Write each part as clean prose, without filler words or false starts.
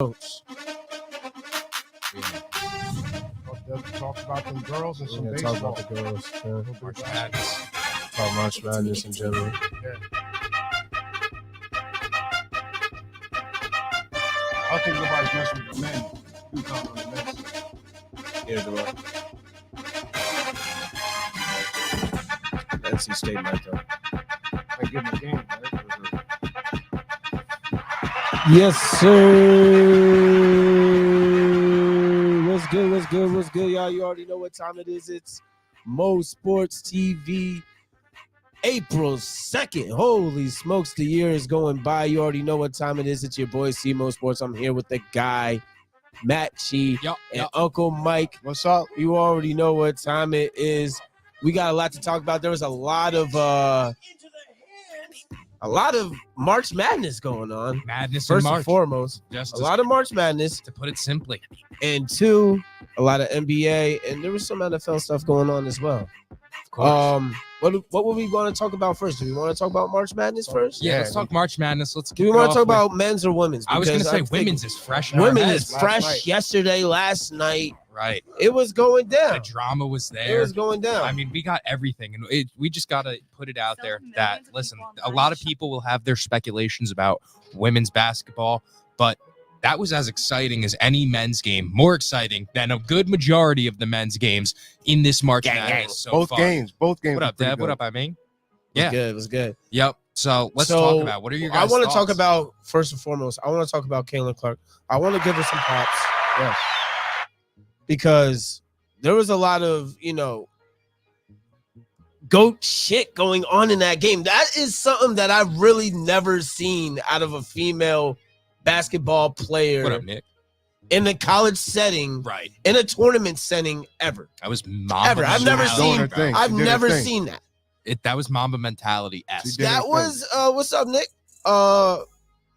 Let's talk about them girls and some baseball. Talk about the girls. Yeah. March Madness. Talk March Madness in general. Yeah. I don't think nobody's messing with the men. Who's on the men's side? Yeah, the NC State might though. They give them a game, right? Yes, sir. What's good? What's good? What's good, y'all? You already know what time it is. It's MoSports TV. April 2nd. Holy smokes, the year is going by. You already know what time it is. It's your boy C-Mo Sports. I'm here with the guy, Matt Chi, and Uncle Mike. What's up? You already know what time it is. We got a lot to talk about. There was a lot of March Madness going on. Madness First in March. and foremost, Just a lot of March Madness, to put it simply. and two, a lot of NBA, and there was some NFL stuff going on as well. Of course. What were we going to talk about first? Do we want to talk about March Madness first? Yeah, let's talk March Madness. Let's Do we want to talk about men's or women's? I was going to Because say women's is fresh. In our women heads. is fresh. night. Yesterday, last night, Right. it was going The down. drama was there. It was going down. I mean, we got everything, and we just got to put it out there that, listen, a lot of people will have their speculations about women's basketball, but that was as exciting as any men's game, more exciting than a good majority of the men's games in this March Madness so Both far. games. What up, Deb? What up, I mean? Yeah. It was good. Yep. So let's talk about what are your guys' I want to thoughts? talk about, first and foremost, I want to talk about Caitlin Clark. I want to give her some props. Yes. Because there was a lot of, goat shit going on in that game. That is something that I've really never seen out of a female basketball player What up, Nick? in a college setting, Right. in a tournament setting ever. That was Mamba Ever. I've never mentality, seen- bro. thing. I've She did her never thing. seen that. That was Mamba mentality esque. did. That her was what's up, Nick?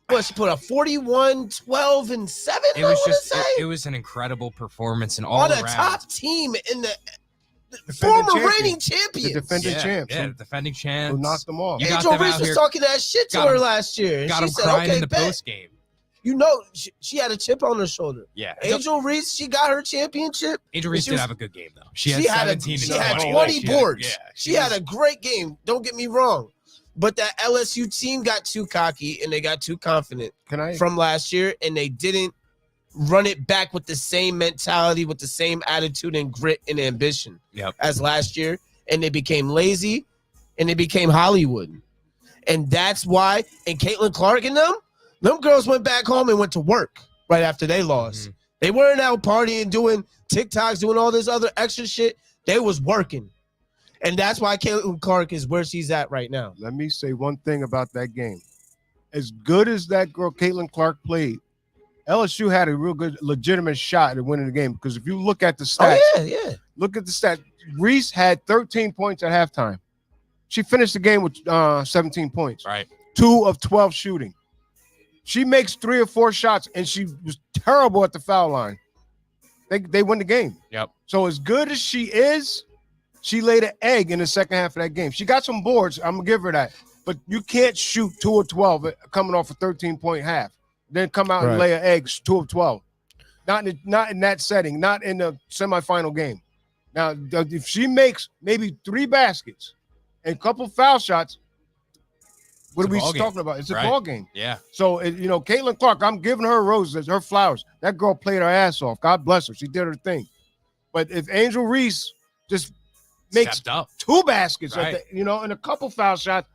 What, she put a 41, 12, and 7? It was just it was an incredible performance and all on a around. top team in the Defending former champion. reigning The champions. defending champs. Yeah, who- the defending Who champs. knocked them off. You got Angel them Reese out was here- talking that shit to got her him- last year. And Got she him said, crying okay, in the bet. post game. She had a chip on her shoulder. Yeah. Angel Reese, she got her championship. Angel Reese she did was- have a good game though. She had 17 she and had 20. 20 She had- boards. yeah, She had a great game. Don't get me wrong. But that LSU team got too cocky and they got too confident Can I? from last year, and they didn't run it back with the same mentality, with the same attitude and grit and ambition as last year. And they became lazy and they became Hollywood. And that's why, and Caitlin Clark and them girls went back home and went to work right after they lost. Mm-hmm. They weren't out partying, doing TikToks, doing all this other extra shit. They was working. And that's why Caitlin Clark is where she's at right now. Let me say one thing about that game. As good as that girl Caitlin Clark played, LSU had a real good, legitimate shot at winning the game. Because if you look at the stats, Yeah. look at the stat. Reese had 13 points at halftime. She finished the game with 17 points. Right. 2 of 12 shooting. She makes 3 or 4 shots, and she was terrible at the foul line. They win the game. Yep. So as good as she is, she laid an egg in the second half of that game. She got some boards. I'm going to give her that. But you can't shoot 2 of 12 coming off a 13-point half. Then come out and lay an egg 2 of 12. Not in that setting. Not in the semifinal game. Now, if she makes maybe 3 baskets and a couple foul shots, what are we talking about? It's a ball game. Yeah. So, Caitlin Clark, I'm giving her roses, her flowers. That girl played her ass off. God bless her. She did her thing. But if Angel Reese just makes Stepped up. 2 baskets, Right. and a couple foul shots,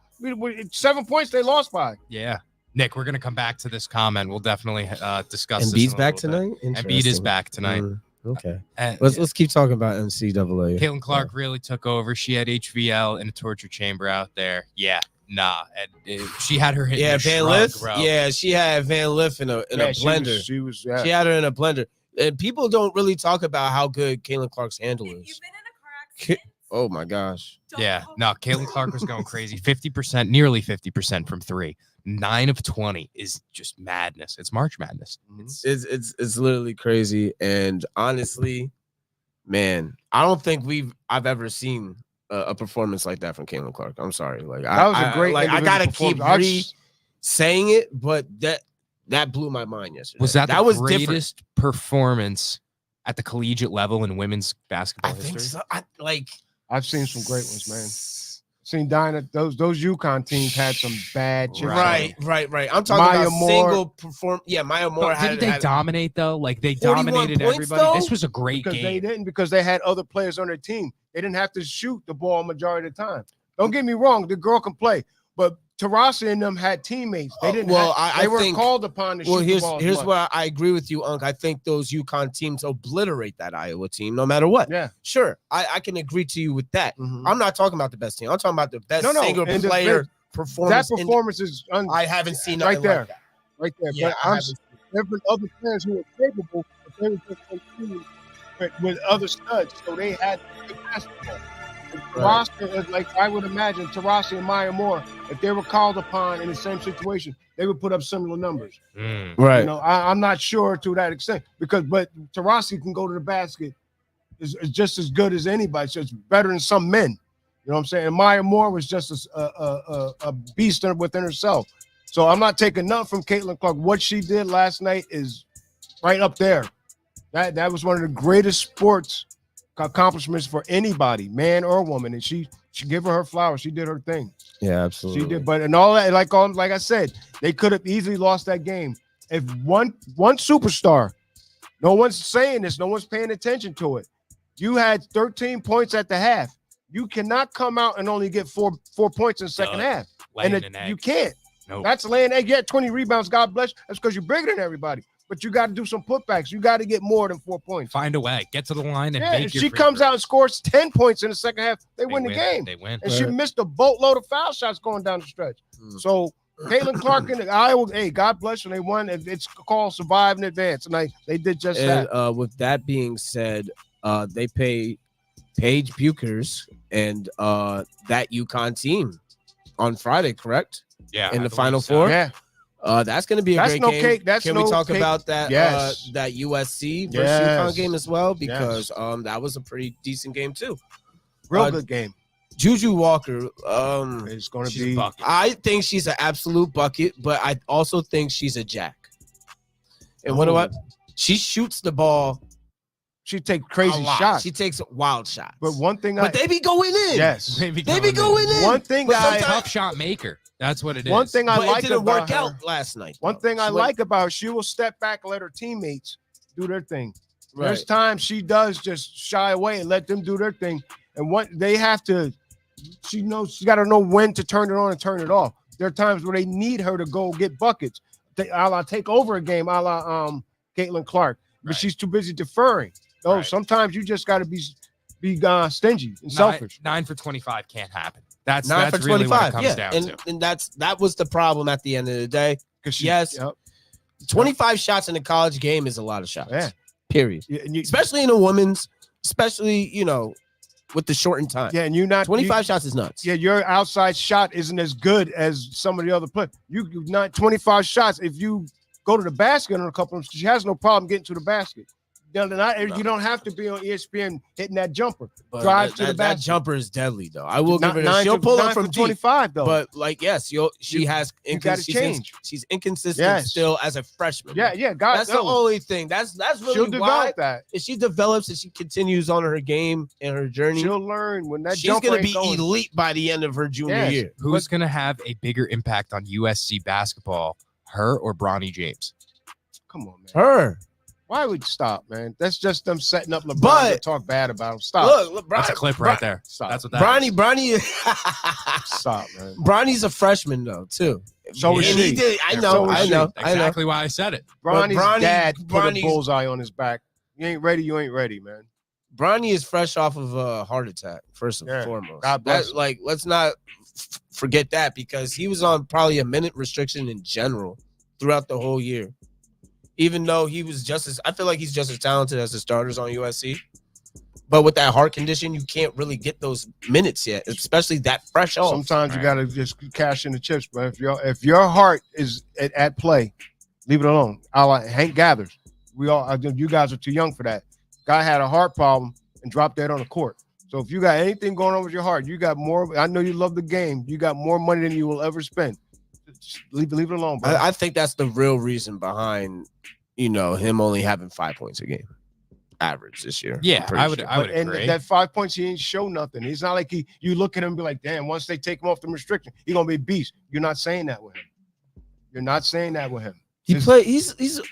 7 points they lost by. Yeah. Nick, we're going to come back to this comment. We'll definitely discuss this. Embiid's in a back little bit. tonight? Embiid is back tonight. Okay. And Let's keep talking about NCAA. Caitlin Clark really took over. She had HVL in a torture chamber out there. Yeah. Nah. And she had her hit. Yeah, in a Van shrug, Lith. bro. Yeah, she had Van Lith in a blender. She was She had her in a blender. And people don't really talk about how good Caitlin Clark's handle is. You've been in a car accident. Oh my gosh. Yeah. No, Caitlin Clark was going crazy. 50%, nearly 50% from 3. 9 of 20 is just madness. It's March Madness. It's literally crazy. And honestly, man, I don't think I've ever seen a performance like that from Caitlin Clark. I'm sorry. Like that was a great. I gotta keep performance. saying it, but that that blew my mind yesterday. Was that was greatest performance at the collegiate level in women's basketball history? Think so. I've seen some great ones, man. Seen Dinah, those UConn teams had some bad chicks. Right. I'm talking Maya about Moore. single perform. Yeah, Maya Moore Didn't they dominate though? Like they 41 dominated points, everybody. though? This was a great Because game. they didn't, because they had other players on their team. They didn't have to shoot the ball majority of the time. Don't get me wrong, the girl can play, but Tarasi and them had teammates. They didn't. They weren't called upon to shoot the ball. Here's where I agree with you, Unc. I think those UConn teams obliterate that Iowa team, no matter what. Yeah, sure, I can agree to you with that. Mm-hmm. I'm not talking about the best team. I'm talking about the best single player performance. That performance is. I haven't seen right there, like that. right there. Yeah, but there have been other players who were capable, but they were just on team with other studs, so they had good basketball. Tarasi, like I would imagine, Tarasi and Maya Moore, if they were called upon in the same situation, they would put up similar numbers. Right. You know, I'm not sure to that extent but Tarasi can go to the basket is just as good as anybody. So it's better than some men. You know what I'm saying? And Maya Moore was just a beast within herself. So I'm not taking nothing from Caitlin Clark. What she did last night is right up there. That was one of the greatest sports accomplishments for anybody, man or woman, and she give her flowers. She did her thing. Yeah, absolutely. She did, but and all that, like I said, they could have easily lost that game if one superstar. No one's saying this. No one's paying attention to it. You had 13 points at the half. You cannot come out and only get four points in the second half, you can't. Nope. That's laying egg. You had 20 rebounds. God bless you. That's because you're bigger than everybody. But you got to do some putbacks. You got to get more than 4 points. Find a way. Get to the line and make if your she free comes throws. out and scores 10 points in the second half, they win the game. They win. And she missed a boatload of foul shots going down the stretch. So Caitlin Clark and Iowa, hey, God bless you. They won. It's called survive in advance. And they did just that. With that being said, they pay Paige Buchers and that UConn team on Friday, correct? Yeah. In the Final Four? Yeah. That's going to be a great game. Cake. Can we talk about that? Yes. That USC versus UConn game as well, because that was a pretty decent game too. Real good game. Juju Walker, it's going to be. I think she's an absolute bucket, but I also think she's a jack. And what? She shoots the ball. She takes crazy shots. She takes wild shots. But one thing, they be going in. Yes, they be going in. One thing, tough shot maker. That's what it is. One thing I like it didn't about work out last night. One thing I like about her, she will step back and let her teammates do their thing. Right. There's times she does just shy away and let them do their thing. And what they have to, she got to know when to turn it on and turn it off. There are times where they need her to go get buckets. A la take over a game, a la Caitlin Clark, but she's too busy deferring. No, sometimes you just got to be stingy and selfish. 9 for 25 can't happen. That's 9 for really 25. what it comes down to. And that was the problem at the end of the day. Yes, 25 shots in a college game is a lot of shots. Yeah. Period. Yeah, especially in a woman's, especially with the shortened time. Yeah, and you're not 25 shots is nuts. Yeah, your outside shot isn't as good as some of the other players. You not 25 shots. If you go to the basket on a couple of them, she has no problem getting to the basket. You don't have to be on ESPN hitting that jumper. But Drive to the basket. That jumper is deadly, though. I will give her. She'll pull up from 25, though. But she has inconsistent. She's inconsistent still as a freshman. Yeah. God, that's the only thing. That's really she'll develop that. If she develops and she continues on her game and her journey, she'll learn when that. She's gonna be elite by the end of her junior year. Who's gonna have a bigger impact on USC basketball, her or Bronny James? Come on, man. Her. Why would you stop, man? That's just them setting up LeBron to talk bad about him. Stop. Look, that's a clip right there. Stop. That's what that Bronny. Stop, man. Bronny's a freshman though, too. So is she. I know. Exactly why I said it. Bronny's dad put a bullseye on his back. You ain't ready. You ain't ready, man. Bronny is fresh off of a heart attack, first and foremost. God bless. Let's not forget that, because he was on probably a minute restriction in general throughout the whole year. Even though I feel like he's just as talented as the starters on USC. But with that heart condition, you can't really get those minutes yet, especially that fresh off. Sometimes you got to just cash in the chips. But if your heart is at play, leave it alone. Hank Gathers. You guys are too young for that. Guy had a heart problem and dropped dead on the court. So if you got anything going on with your heart, you got more. I know you love the game. You got more money than you will ever spend. Leave it alone, bro. I think that's the real reason behind, him only having 5 points a game average this year. Yeah, I would And agree. that 5 points, he ain't show nothing. He's not like you look at him and be like, damn, once they take him off the restriction, he's gonna be a beast. You're not saying that with him. You're not saying that with him. He's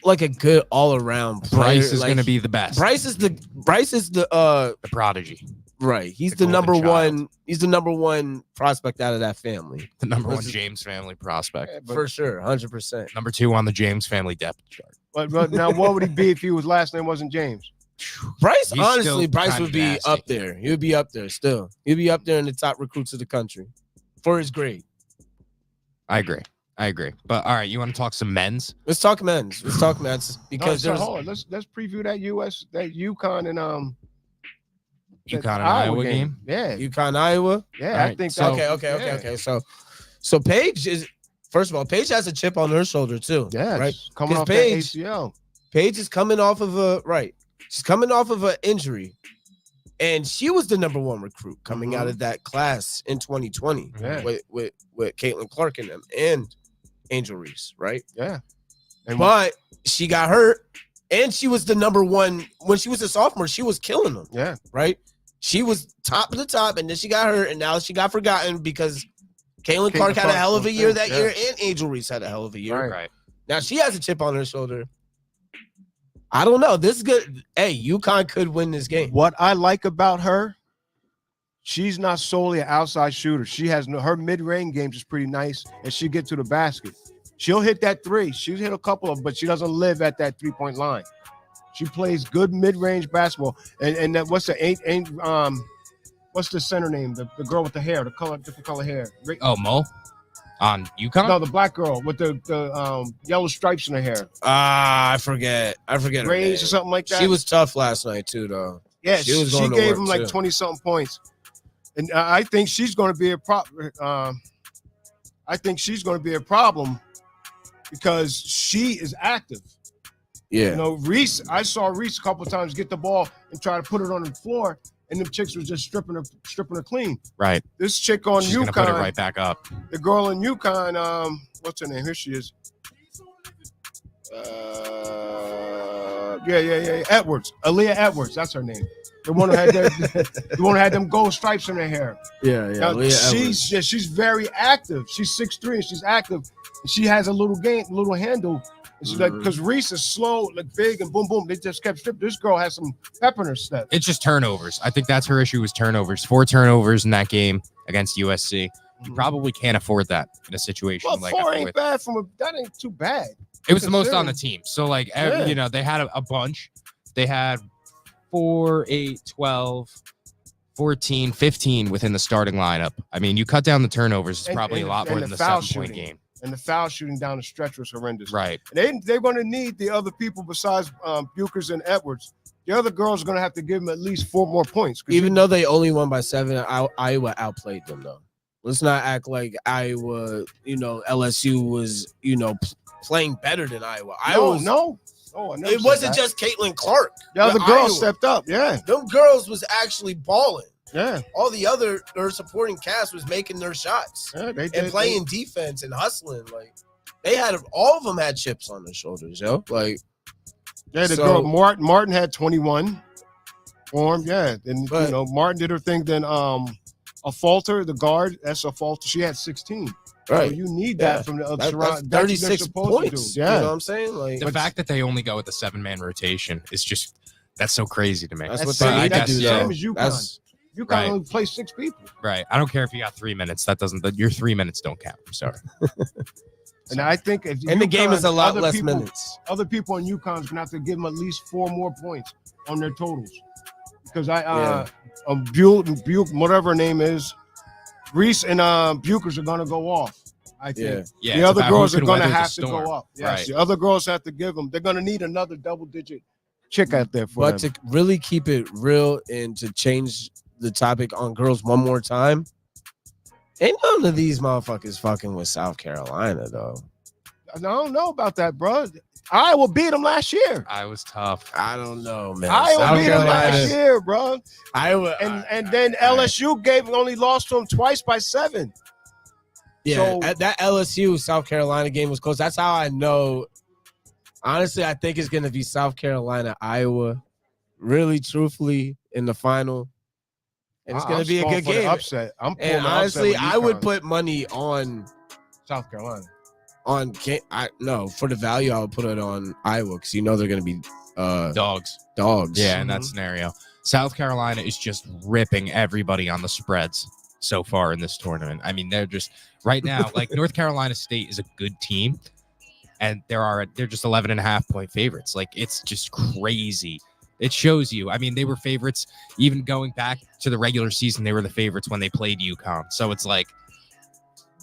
like a good all around player. Bryce is going to be the best. Bryce is the the prodigy. Right. He's The the number golden child. one. He's the number one prospect out of that family. The number one Versus- James family prospect. Yeah, but, For sure. 100%. Number 2 on the James family depth chart. but now, what would he be if his last name wasn't James? Bryce, He's honestly, still Bryce kinda would be nasty. up there. He would be up there still. He'd be up there in the top recruits of the country for his grade. I agree. But all right, you want to talk some men's? Let's talk men's. Because so there's hold on. Let's preview that UConn and UConn that and Iowa game? Yeah, UConn, Iowa. yeah. All I right, think so- Okay. So Paige is, first of all, Paige has a chip on her shoulder too. Yeah, right. coming 'Cause off Paige- that ACL. Paige is coming off of she's coming off of an injury, and she was the number one recruit coming out of that class in 2020 Yeah. with Caitlin Clark and them and Angel Reese, right? Yeah, and But she got hurt, and she was the number one when she was a sophomore. She was killing them, yeah, right? She was top of the top, and then she got hurt, and now she got forgotten because Caitlin Clark had a hell of a year that year, and Angel Reese had a hell of a year. Right. Now she has a chip on her shoulder. I don't know. This is good. Hey, UConn could win this game. What I like about her, she's not solely an outside shooter. She has her mid-range game is pretty nice, and she get to the basket. She'll hit that three. She'll hit a couple of them, but she doesn't live at that 3-point line. She plays good mid-range basketball. And that, what's the center name? The girl with the hair, different color hair. Oh, Mo on UConn? No, the black girl with the yellow stripes in her hair. I forget. Her name. Rage or something like that. She was tough last night too, though. Yeah, she was she going to gave work, him like too. 20-something points. And I think she's going to be a problem. I think she's going to be a problem because she is active. Yeah. You know, Reese, I saw Reese a couple of times get the ball and try to put it on the floor, and them chicks was just stripping her clean. Right. This chick on She's going to put it UConn, right back up. the girl in UConn, what's her name? Here she is. Yeah. Edwards. Aaliyah Edwards. That's her name. The one who had the one who had them gold stripes in her hair. Yeah. Now, she's very active. She's 6'3" and she's active. And she has a little handle. And she's like, because Reese is slow, like big, and boom, boom. They just kept stripping. This girl has some pep in her step. It's just turnovers. I think that's her issue was turnovers. 4 turnovers in that game against USC. You probably can't afford that in a situation Well, like 4 that. ain't bad that ain't too bad. It was the most on the team. So, like, Yeah. they had a bunch. They had 4, 8, 12, 14, 15 within the starting lineup. I mean, you cut down the turnovers, it's probably a lot more than the foul 7-point shooting. game. And the foul shooting down the stretch was horrendous. Right. They're going to need the other people besides Bukers and Edwards. The other girls are going to have to give them at least 4 more points. Even though they only won by 7, Iowa outplayed them though. Let's not act like Iowa, LSU was, playing better than Iowa. No. Oh, I never It said wasn't that. just Caitlin Clark. The other with girls Iowa. stepped up. Yeah. Them girls was actually balling. Yeah. All the their supporting cast was making their shots Yeah, they and did. playing defense and hustling. Like all of them had chips on their shoulders, yo. Like Yeah, the So- girl Martin had 21 for him. Yeah, and But- Martin did her thing. Then a falter, the guard, that's a falter. She had 16. So you need that from the other that's surround. That's what they're 36 supposed points. to do. Yeah, You know what I'm saying? Like The fact that they only go with the 7-man rotation is just that's so crazy to me. that's That's what same- they need to guess, do. yeah. though. Same as UConn. That's you can Right. only play 6 people. Right. I don't care if you got 3 minutes. Your 3 minutes don't count. I'm sorry. And I think if and the game is a lot other less people, minutes. Other people on UConn's gonna have to give them at least 4 more points on their totals because Buke, whatever her name is, Reese and Bukers are gonna go off. I think. Yeah. Yeah. The it's other about girls who are can going to weather the have to storm. go up. Yes, Right. the other girls have to give them. They're going to need another double-digit chick out there for But them. to really keep it real and to change the topic on girls one more time, ain't none of these motherfuckers fucking with South Carolina though. I don't know about that, bro. Iowa beat them last year. I was tough. I don't know, man. Iowa South beat them last Carolina, year, bro. Iowa, And then LSU only lost to them twice by 7. Yeah, that LSU South Carolina game was close. That's how I know. Honestly, I think it's going to be South Carolina, Iowa, really truthfully in the final. And it's going to be a good game. Upset. And honestly, I would put money on South Carolina. For the value, I would put it on Iowa because they're going to be dogs. Yeah, in that scenario. South Carolina is just ripping everybody on the spreads so far in this tournament. I mean, they're just right now, like North Carolina State is a good team, and they're just 11.5-point favorites. Like, it's just crazy. It shows you. I mean, they were favorites even going back to the regular season. They were the favorites when they played UConn. So it's like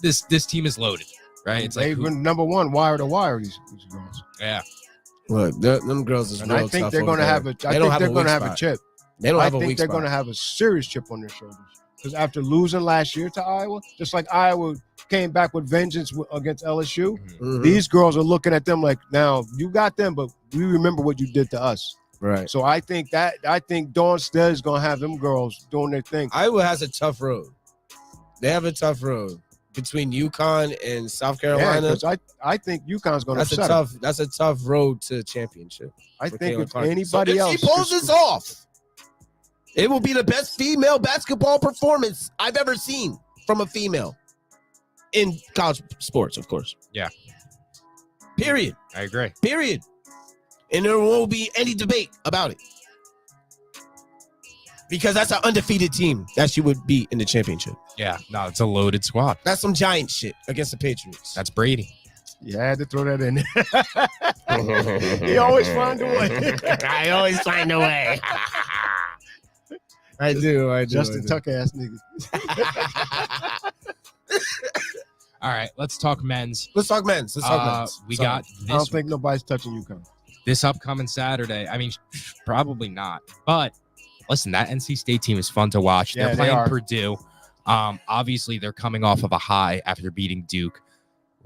this team is loaded, right? It's they've been number one wire to wire. These girls. Yeah. Look, them girls is. And I think they're going to have a. I think they're going to have a chip. They don't have a weak spot. I think they're going to have a serious chip on their shoulders because after losing last year to Iowa, just like Iowa came back with vengeance against LSU, these girls are looking at them like, now you got them, but we remember what you did to us. Right. So I think Dawn Stead is going to have them girls doing their thing. Iowa has a tough road. They have a tough road between UConn and South Carolina. Yeah, I think UConn's going to upset them. That's a tough road to championship. I think if anybody else, if she pulls this off, it will be the best female basketball performance I've ever seen from a female in college sports, of course. Yeah. Period. I agree. Period. And there won't be any debate about it. Because that's an undefeated team that she would beat in the championship. Yeah, no, it's a loaded squad. That's some giant shit against the Patriots. That's Brady. Yeah, I had to throw that in there. He always finds a way. I always find a way. I do. Justin Tucker ass niggas. All right, let's talk men's. Let's talk men's. We got this. I don't think nobody's touching UConn. This upcoming Saturday. I mean, probably not. But listen, that NC State team is fun to watch. Yeah, they're playing Purdue. Obviously, they're coming off of a high after beating Duke.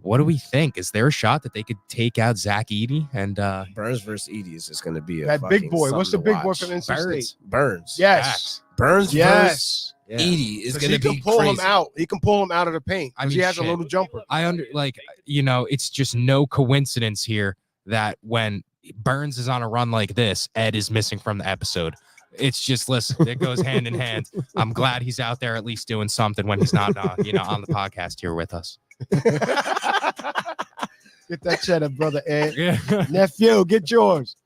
What do we think? Is there a shot that they could take out Zach Edey and Burns versus Edey is just going to be that big boy? What's the big boy from NC State? Burns. Yes. Burns. Yes. Edey is going to be pull crazy. him out. He can pull him out of the paint. I mean, he has a little jumper. It's just no coincidence here that when Burns is on a run like this, Ed is missing from the episode. It's just, listen, it goes hand in hand. I'm glad he's out there at least doing something when he's not, on the podcast here with us. Get that cheddar, brother Ed. Yeah. Nephew, get yours.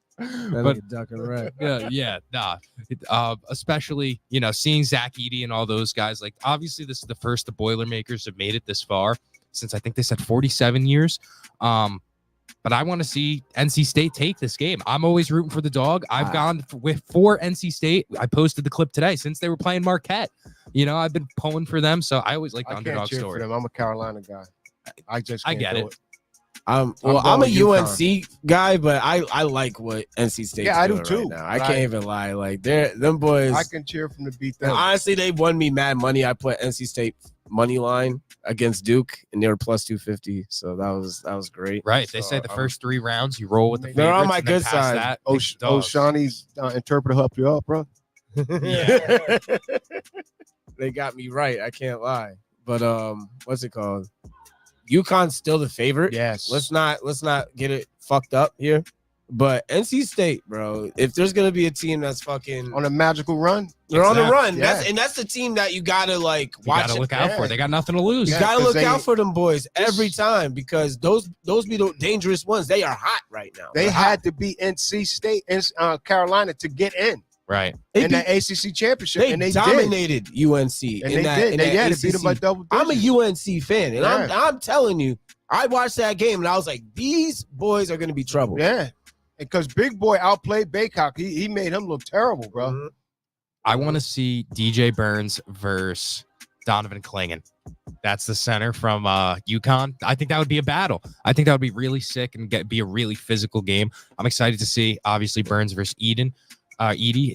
Especially, seeing Zach Edey and all those guys. Like, obviously, this is the first the Boilermakers have made it this far since I think they said 47 years. But I want to see NC State take this game. I'm always rooting for the dog. I've gone for NC State. I posted the clip today since they were playing Marquette. I've been pulling for them, so I always like the underdog story. For them. I'm a Carolina guy. I get it. I'm a UNC guy, but I like what NC State. Yeah, I do too. Right now. I can't even lie. Like them boys. I can cheer from the beat them. Honestly, they won me mad money. I put NC State money line against Duke, and they were plus 250. So that was great. Right. They say the first 3 rounds you roll with the favorites. They're on my good side. That, Shawnee's interpreter help you out, bro. Yeah. They got me right. I can't lie. But what's it called? UConn's still the favorite. Yes. Let's not get it fucked up here. But NC State, bro, if there's gonna be a team that's fucking on a magical run, they're on a run. Yeah. That's the team that you gotta watch. You gotta look out for. They got nothing to lose. You gotta look out for them boys every time because those be the dangerous ones. They are hot right now. They had to beat NC State and Carolina to get in. Right. In the ACC championship. They dominated UNC. And they beat them by double digits. I'm a UNC fan, and I'm telling you, I watched that game, and I was like, these boys are going to be trouble. Yeah. Because Big Boy outplayed Baycock. He made him look terrible, bro. Mm-hmm. I want to see DJ Burns versus Donovan Clingan. That's the center from UConn. I think that would be a battle. I think that would be really sick and be a really physical game. I'm excited to see, obviously, Burns versus Edey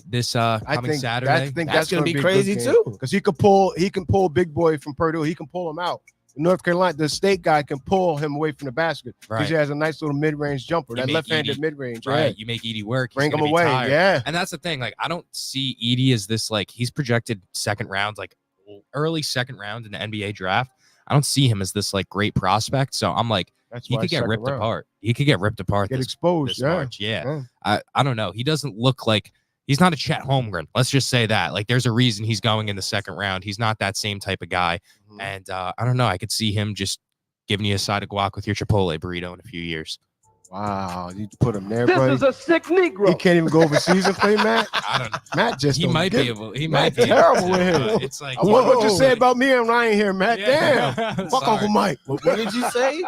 this coming Saturday. I think that's going to be crazy too, because he can pull Big Boy from Purdue. He can pull him out. North Carolina, the State guy can pull him away from the basket because he has a nice little mid-range jumper, that left-handed mid-range. Right, yeah. You make Edey work, bring him away. Yeah, and that's the thing. Like, I don't see Edey as this he's projected second round, like early second round in the NBA draft. I don't see him as this like great prospect. So I'm like, That's he why could get second ripped round. apart. He could get ripped apart. Get this exposed. March. Yeah. I don't know. He doesn't look like he's not a Chet Holmgren. Let's just say that. Like, there's a reason he's going in the second round. He's not that same type of guy. Mhm. And I don't know. I could see him just giving you a side of guac with your Chipotle burrito in a few years. Wow, you put him there, This buddy. is a sick Negro. He can't even go overseas and play, Matt. I don't know. Matt just He don't might get be it. able. He Matt's might be terrible able with to, him. but it's like What you say about me and Ryan here, Matt? Yeah. Damn. Fuck Sorry. Uncle Mike. What did you say,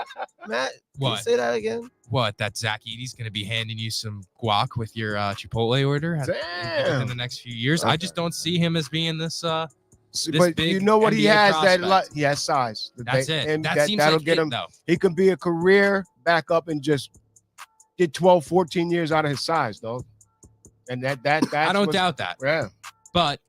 Matt? Can you What? say that again? What? That Zach Edey's going to be handing you some guac with your Chipotle order within Damn. the next few years. I just don't see him as being this. But big you know what he NBA has? prospect. He has size. That's it. And That seems that'll like get it, him. though. He can be a career backup and just get 12, 14 years out of his size, though. And that's I don't doubt that. Yeah. But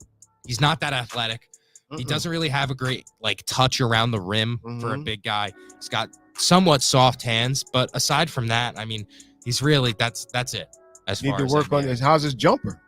he's not that athletic. He doesn't really have a great like touch around the rim for a big guy. He's got somewhat soft hands, but aside from that, I mean, he's really that's it. As Need far to as work on NBA. his. How's his jumper?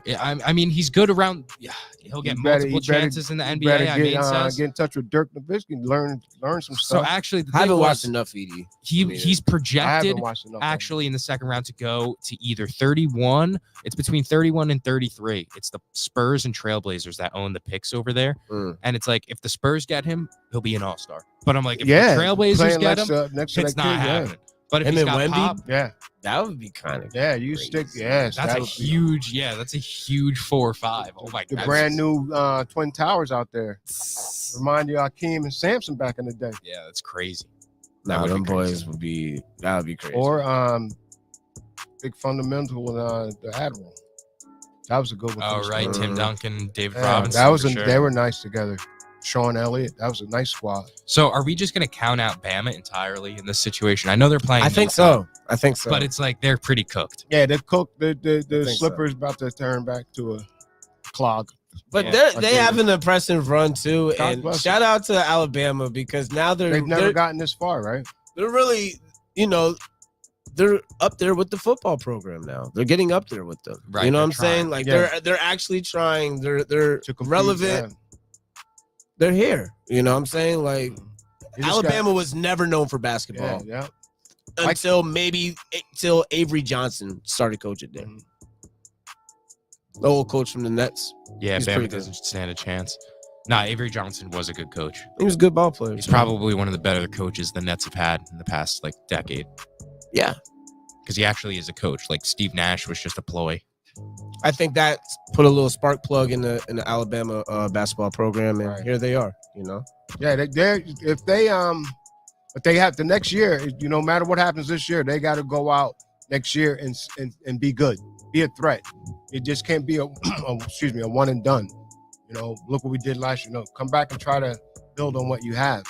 Yeah, I mean, he's good around. Yeah, he'll get multiple chances in the You better NBA. I mean, says. get in touch with Dirk Nowitzki, learn some So stuff. actually, the I haven't thing watched was, enough, Edie. he's I projected haven't watched enough. actually in the second round to go to either 31. It's between 31 and 33. It's the Spurs and Trailblazers that own the picks over there. And it's like, if the Spurs get him, he'll be an all-star. But I'm like, if the Trailblazers playing get next, him, next to it's that not kid, happening. But if Him he's and got Wemby? pop, Yeah, That would be kind of you crazy. stick. Yes, that's a that would be- huge, that's a huge 4 or 5. Oh my the god. brand new Twin Towers out there. Remind you of Akeem and Samson back in the day. Yeah, that's crazy. Nah, would them be crazy. boys would be. That would be crazy. Or Big Fundamental the Admiral. That was a good one. Oh too. right, Tim Duncan, David Yeah, Robinson. that was for sure. they were nice together. Sean Elliott. That was a nice squad. So are we just gonna count out Bama entirely in this situation? I know they're playing. I think UConn, so. but it's like they're pretty cooked. Yeah, the cook the think slippers about to turn back to a clog. But Yeah, they have an impressive run too, God and bless shout out to Alabama because now They've never gotten this far, right? they're really, they're up there with the football program now. They're getting up there with them. Right, You know what they're I'm saying? trying. Like Yeah. they're actually trying. They're To compete, relevant. They're here. You know what I'm saying? Like yeah. You just Alabama was never known for got- basketball yeah. until Avery Johnson started coaching there. Mhm. The old coach from the Nets. Yeah, He's pretty Bama good. doesn't stand a chance. Nah, Avery Johnson was a good coach. He was a good ball player. He's probably one of the better coaches the Nets have had in the past like decade. Yeah. Because he actually is a coach. Like Steve Nash was just a ploy. I think that put a little spark plug in the Alabama basketball program, and Right. here they are. Yeah, if they have the next year, no matter what happens this year, they got to go out next year and be good, be a threat. It just can't be a one and done. Look what we did last year. Come back and try to build on what you have,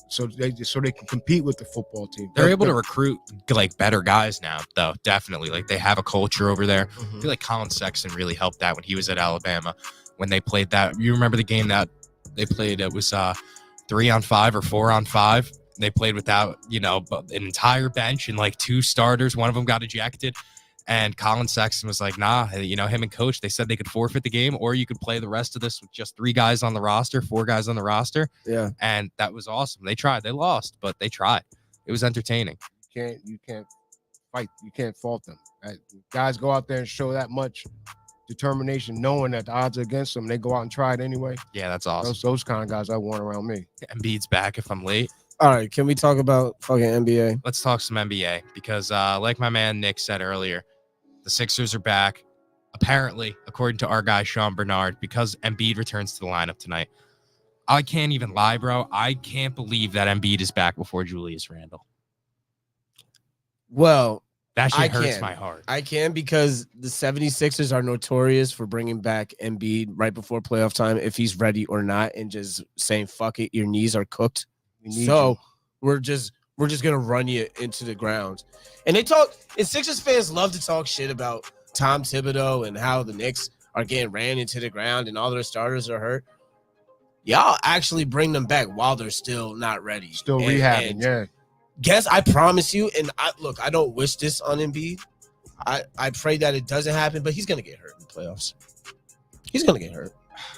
so they can compete with the football team. They're able to recruit like better guys now, though. Definitely, like they have a culture over there. Mhm. I feel like Colin Sexton really helped that when he was at Alabama. When they played that, you remember the game that they played? It was 3-on-5 or 4-on-5. They played without an entire bench and like 2 starters. One of them got ejected. And Colin Sexton was like, nah, him and coach, they said they could forfeit the game, or you could play the rest of this with just 3 guys on the roster, 4 guys on the roster. Yeah. And that was awesome. They tried. They lost, but they tried. It was entertaining. You can't fight. You can't fault them. Right? Guys go out there and show that much determination, knowing that the odds are against them. They go out and try it anyway. Yeah, that's awesome. Those kind of guys I want around me. Embiid's back if I'm late. All right, can we talk about fucking NBA? Let's talk some NBA because like my man Nick said earlier, the Sixers are back. Apparently, according to our guy Sean Bernard, because Embiid returns to the lineup tonight. I can't even lie, bro. I can't believe that Embiid is back before Julius Randle. Well, That shit I hurts can. my heart. I can because the 76ers are notorious for bringing back Embiid right before playoff time if he's ready or not, and just saying, fuck it, your knees are cooked. We need So you. we're just gonna run you into the ground. And they talk, and Sixers fans love to talk shit about Tom Thibodeau and how the Knicks are getting ran into the ground and all their starters are hurt. Y'all actually bring them back while they're still not ready. Still And- rehabbing, and yeah. Guess I promise you, and I don't wish this on Embiid. I pray that it doesn't happen, but he's gonna get hurt in the playoffs. He's gonna get hurt.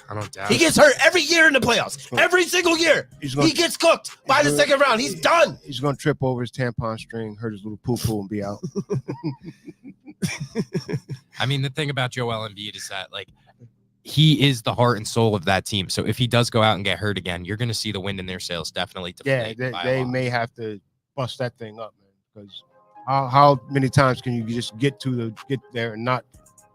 I don't doubt He it. gets hurt every year in the playoffs. Every single year. He gets cooked by the second round. He's done. He's going to trip over his tampon string, hurt his little poo-poo, and be out. I mean, the thing about Joel Embiid is that, like, he is the heart and soul of that team. So if he does go out and get hurt again, you're going to see the wind in their sails definitely deflate. Yeah, they may have to bust that thing up, man. Because how many times can you just get there and not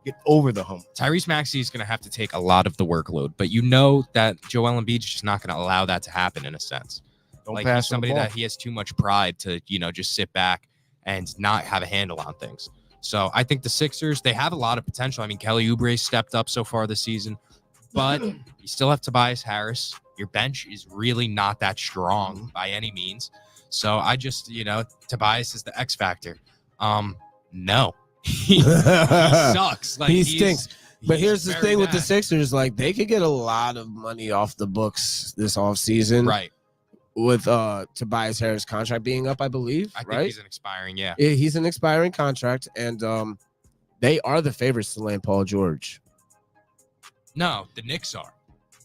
get over the hump? Tyrese Maxey is going to have to take a lot of the workload, but you know that Joel Embiid is just not going to allow that to happen in a sense. Don't like, pass he's somebody that he has too much pride to, just sit back and not have a handle on things. So I think the Sixers, they have a lot of potential. I mean, Kelly Oubre stepped up so far this season, but you still have Tobias Harris. Your bench is really not that strong by any means. So I just, Tobias is the X factor. No, he sucks. Like, he stinks. But here's the thing with the Sixers, like, they could get a lot of money off the books this offseason. Right. With Tobias Harris' contract being up, I believe. I think he's an expiring, yeah. He's an expiring contract, and they are the favorites to land Paul George. No, the Knicks are.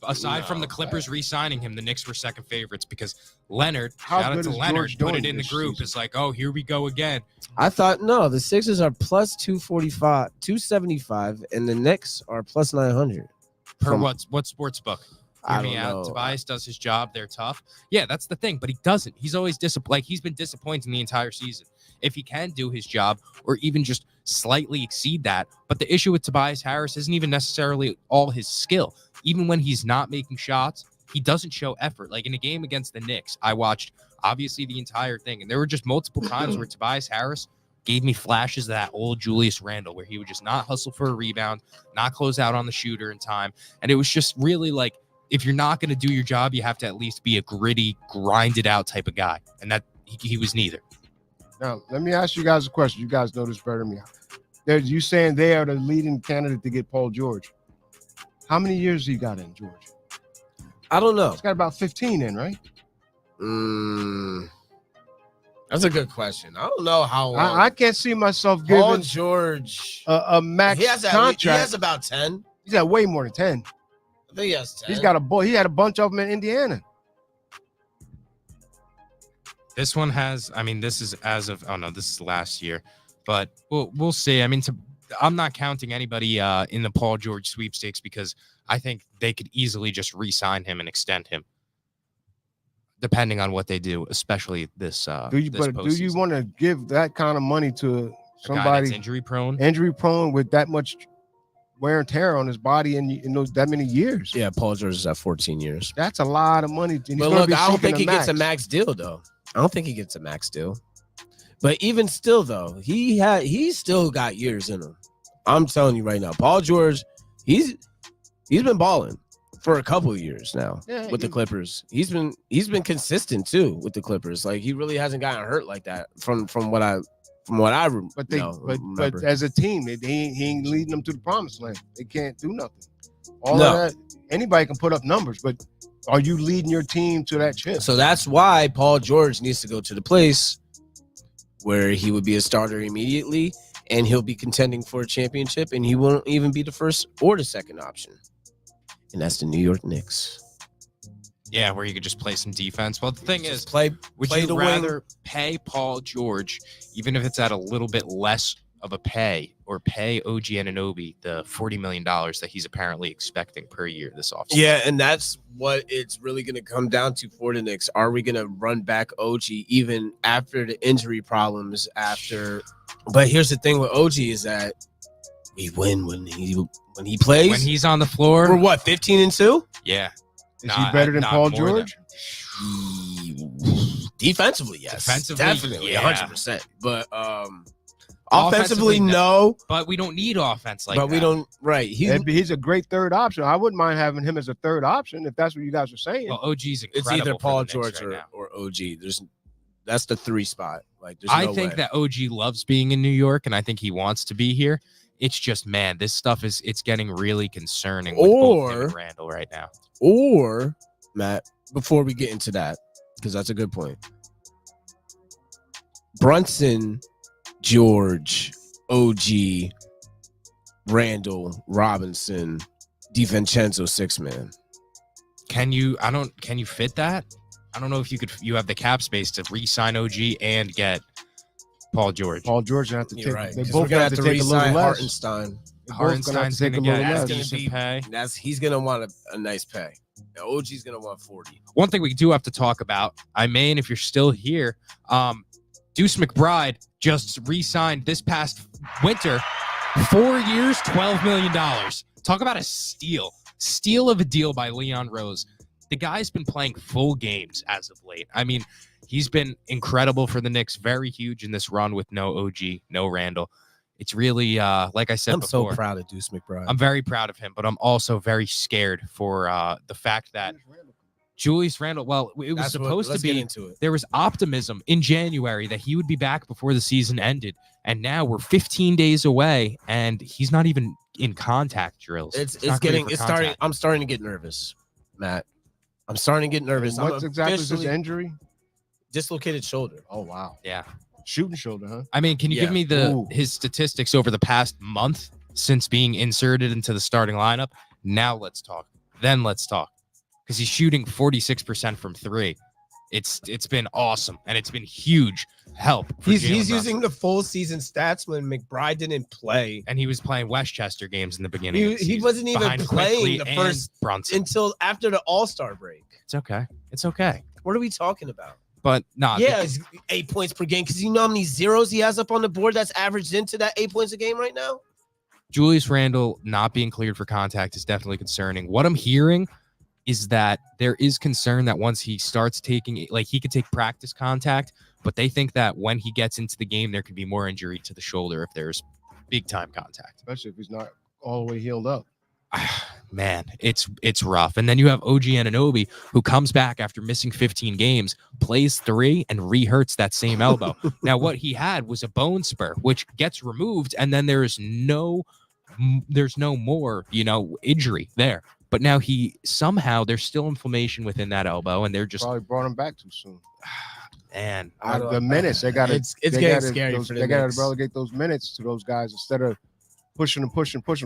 Aside from the Clippers re-signing him, the Knicks were second favorites because Leonard, shout out to Leonard, put it in the group. It's like, oh, here we go again. I thought, no, the Sixers are plus 245, 275, and the Knicks are plus 900. Per what sports book? Hear me out. Tobias does his job. They're tough. Yeah, that's the thing, but he doesn't. He's always disappointed. Like, he's been disappointing the entire season. If he can do his job or even just slightly exceed that. But the issue with Tobias Harris isn't even necessarily all his skill. Even when he's not making shots, he doesn't show effort. Like in a game against the Knicks, I watched obviously the entire thing, and there were just multiple times where Tobias Harris gave me flashes of that old Julius Randle, where he would just not hustle for a rebound, not close out on the shooter in time. And it was just really like, if you're not going to do your job, you have to at least be a gritty, grinded out type of guy. And that he was neither. Now, let me ask you guys a question. You guys know this better than me. You saying they are the leading candidate to get Paul George. How many years he got in, George? I don't know. He's got about 15 in, right? That's a good question. I don't know how long. I can't see myself giving Paul George a max contract. He has about 10. He's got way more than 10. I think he has 10. He's got a boy. He had a bunch of them in Indiana. This one has, I mean, this is as of, oh no, this is last year, but we'll see. I mean, I'm not counting anybody in the Paul George sweepstakes because I think they could easily just re-sign him and extend him, depending on what they do, especially this. Do you want to give that kind of money to somebody injury prone with that much wear and tear on his body in those that many years? Yeah, Paul George is at 14 years. That's a lot of money. But look, I don't think he gets a max deal though. I don't think he gets a max deal. But even still, though, he's still got years in him. I'm telling you right now, Paul George, he's been balling for a couple of years now with the Clippers. He's been consistent too with the Clippers. Like, he really hasn't gotten hurt like that from what I remember. But as a team, he ain't leading them to the promised land. They can't do nothing. Of that, anybody can put up numbers, but are you leading your team to that chip? So that's why Paul George needs to go to the place where he would be a starter immediately, and he'll be contending for a championship, and he won't even be the first or the second option. And that's the New York Knicks. Yeah, where you could just play some defense. Well, the thing is, would play you the rather pay Paul George, even if it's at a little bit less of a pay, or pay OG Anunoby the $40 million that he's apparently expecting per year this offseason? Yeah, and that's what it's really going to come down to for the Knicks. Are we going to run back OG even after the injury problems But here's the thing with OG is that we win when he plays. When he's on the floor. We're what, 15-2? Yeah. Is he better than Paul George? Defensively, yes. Definitely, yeah. 100%. But offensively, no. But we don't need offense like that. But we don't, right. He's a great third option. I wouldn't mind having him as a third option if that's what you guys are saying. Well, OG's incredible. It's either Paul George right or OG. That's the 3 spot. Like, I think that OG loves being in New York, and I think he wants to be here. It's just, man, this stuff it's getting really concerning with both him and Randall right now. Or, Matt, before we get into that, because that's a good point. Brunson, George, OG, Randall, Robinson, DiVincenzo 6-man. Can you fit that? I don't know if you have the cap space to re-sign OG and get Paul George. Paul George have to take. Right. They both gonna have to take a little less. Hartenstein. Hartenstein's going to get a decent pay. He's going to want a nice pay. Now, OG's going to want 40. One thing we do have to talk about, if you're still here, Deuce McBride just re-signed this past winter, 4 years, $12 million. Talk about a steal of a deal by Leon Rose. The guy's been playing full games as of late. I mean, he's been incredible for the Knicks, very huge in this run with no OG, no Randall. It's really, like I said before. I'm so proud of Deuce McBride. I'm very proud of him, but I'm also very scared for the fact that Julius Randle, it was supposed to be, there was optimism in January that he would be back before the season ended. And now we're 15 days away and he's not even in contact drills. I'm starting to get nervous, Matt. I'm starting to get nervous. What's exactly his injury? Dislocated shoulder. Oh, wow. Yeah. Shooting shoulder, huh? I mean, can you give me his statistics over the past month since being inserted into the starting lineup? Now let's talk. Then let's talk. Because he's shooting 46% from three. It's been awesome, and it's been huge help. He's using the full season stats when McBride didn't play. And he was playing Westchester games in the beginning. He wasn't even playing the first Brunson until after the All-Star break. It's okay. It's okay. What are we talking about? But no. Yeah, it's 8 points per game. Because you know how many zeros he has up on the board that's averaged into that 8 points a game right now? Julius Randle not being cleared for contact is definitely concerning. What I'm hearing is that there is concern that once he starts taking, he could take practice contact, but they think that when he gets into the game, there could be more injury to the shoulder if there's big time contact. Especially if he's not all the way healed up. Man, it's rough. And then you have OG Anunoby, who comes back after missing 15 games, plays 3, and re-hurts that same elbow. Now, what he had was a bone spur, which gets removed, and then there's no more, injury there. But now there's still inflammation within that elbow, and they're just probably brought him back too soon. Man, the minutes they got to. It's getting scary. They got to relegate those minutes to those guys instead of pushing them.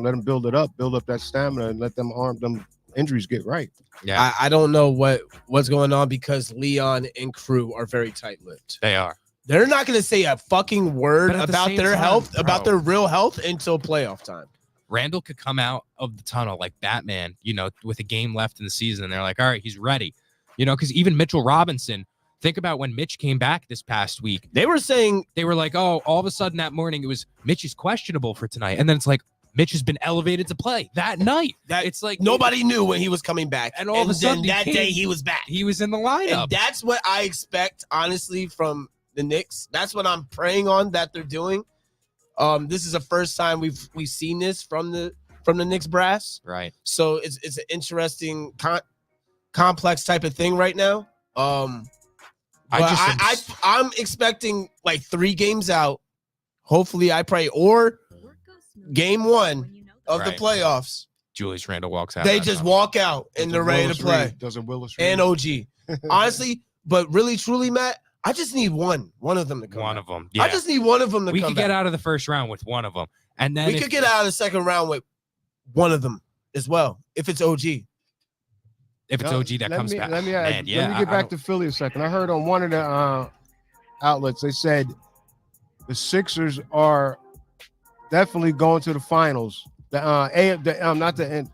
Let them build up that stamina, and let them injuries get right. Yeah, I don't know what's going on because Leon and crew are very tight-lipped. They are. They're not going to say a fucking word about their health, about their real health until playoff time. Randall could come out of the tunnel like Batman, with a game left in the season. And they're like, all right, he's ready. Because even Mitchell Robinson, think about when Mitch came back this past week. They were like, oh, all of a sudden that morning it was Mitch is questionable for tonight. And then it's like, Mitch has been elevated to play that night. It's like nobody knew when he was coming back. And all of a sudden that day he was back. He was in the lineup. And that's what I expect, honestly, from the Knicks. That's what I'm praying on that they're doing. This is the first time we've seen this from the Knicks brass, right? So it's an interesting, complex type of thing right now. I'm expecting like 3 games out. Hopefully, I pray or game 1 of the playoffs. Julius Randle walks out. They just walk out and they're ready to play. Doesn't Willis and OG, honestly, but really, truly, Matt. I just need one of them to come. One back. of them. Yeah. I just need one of them to come. We could get out of the first round with one of them, and then we could get out of the second round with one of them as well. If it's OG. If it's OG that comes back. Let me get back to Philly a second. I heard on one of the outlets they said the Sixers are definitely going to the finals. The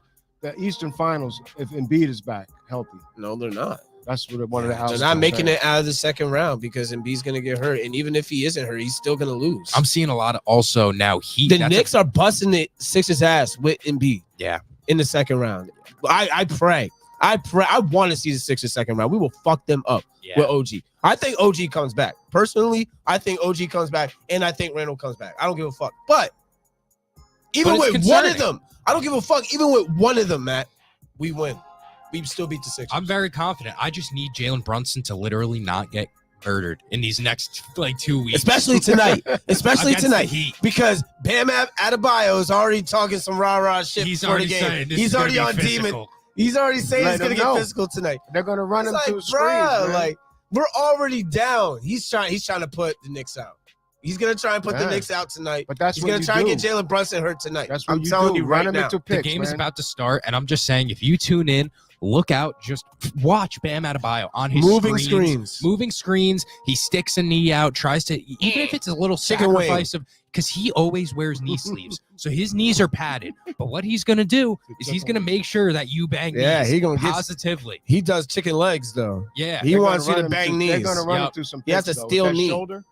Eastern Finals if Embiid is back healthy. No, they're not. That's what one of the outlets. They're not making it out of the second round because Embiid's going to get hurt, and even if he isn't hurt, he's still going to lose. I'm seeing a lot of also now Heat. The Knicks are busting the Sixers' ass with Embiid. Yeah, in the second round. I pray. I want to see the Sixers second round. We will fuck them up with OG. I think OG comes back. Personally, I think OG comes back, and I think Randall comes back. I don't give a fuck. But even with one of them, I don't give a fuck. Even with one of them, Matt, we win. We still beat the Sixers. I'm very confident. I just need Jalen Brunson to literally not get murdered in these next 2 weeks. Especially tonight. Because Bam Adebayo is already talking some rah-rah shit before the game. He's already on demon. He's already saying he's going to get physical tonight. They're going to run him to a screen. Like, we're already down. He's trying to put the Knicks out. He's gonna try and put the Knicks out tonight. But that's he's what gonna you try and do. get Jalen Brunson hurt tonight. That's what I'm you telling do. you right Run him now. into picks, the game is man. about to start, and I'm just saying, if you tune in, look out. Just watch Bam Adebayo on his Moving screens. Moving screens. He sticks a knee out, tries to, even if it's a little sacrifice of, because he always wears knee sleeves. So his knees are padded. But what he's going to do is he's going to make sure that you bang knees he gonna positively. He does chicken legs, though. Yeah. He wants you to bang knees. They're going to run into some picks. He has to steal knee. Shoulder,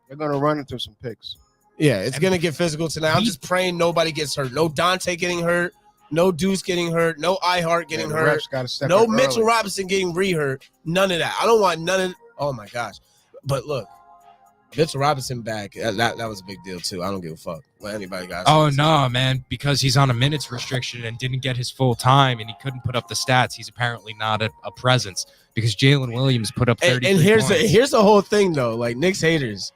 they're going to run into some picks. Yeah, it's going to get physical tonight. I'm just praying nobody gets hurt. No Dante getting hurt. No Deuce getting hurt. No iHeart getting hurt. No Mitchell Robinson getting re-hurt. None of that. I don't want none of oh, my gosh. But look, Mitchell Robinson back. That was a big deal, too. I don't give a fuck what anybody got. Oh, no, man. Because he's on a minutes restriction and didn't get his full time and he couldn't put up the stats. He's apparently not a presence because Jalen Williams put up 33 And points. here's the whole thing, though. Like, Knicks haters.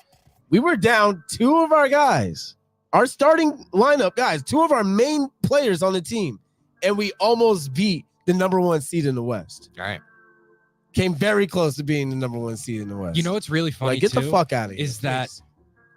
We were down 2 of our guys. Our starting lineup, guys, 2 of our main players on the team, and we almost beat the #1 seed in the West. All right. Came very close to being the #1 seed in the West. You know what's really funny, get the fuck out of here. Is that